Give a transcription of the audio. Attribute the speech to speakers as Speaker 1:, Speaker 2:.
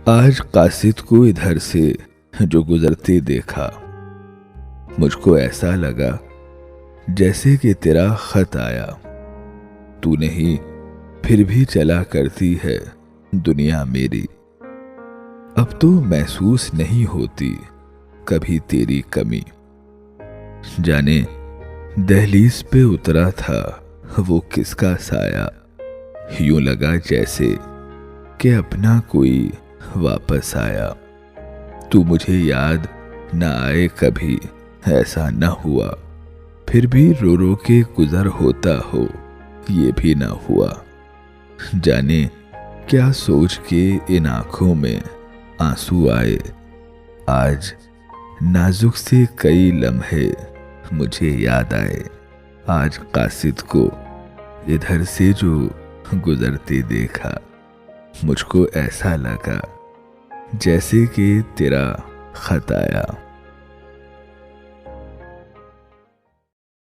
Speaker 1: आज कासिद को इधर से जो गुजरते देखा, मुझको ऐसा लगा जैसे कि तेरा खत आया। तू नहीं फिर भी चला करती है दुनिया मेरी। अब तो महसूस नहीं होती कभी तेरी कमी। जाने दहलीज पे उतरा था वो किसका साया। यूं लगा जैसे कि अपना कोई वापस आया। तू मुझे याद न आए कभी, ऐसा न हुआ। फिर भी रो रो के गुजर होता हो, ये भी न हुआ। जाने क्या सोच के इन आंखों में आंसू आए। आज नाजुक से कई लम्हे मुझे याद आए। आज कासिद को इधर से जो गुजरते देखा, मुझको ऐसा लगा जैसे कि तेरा खत आया।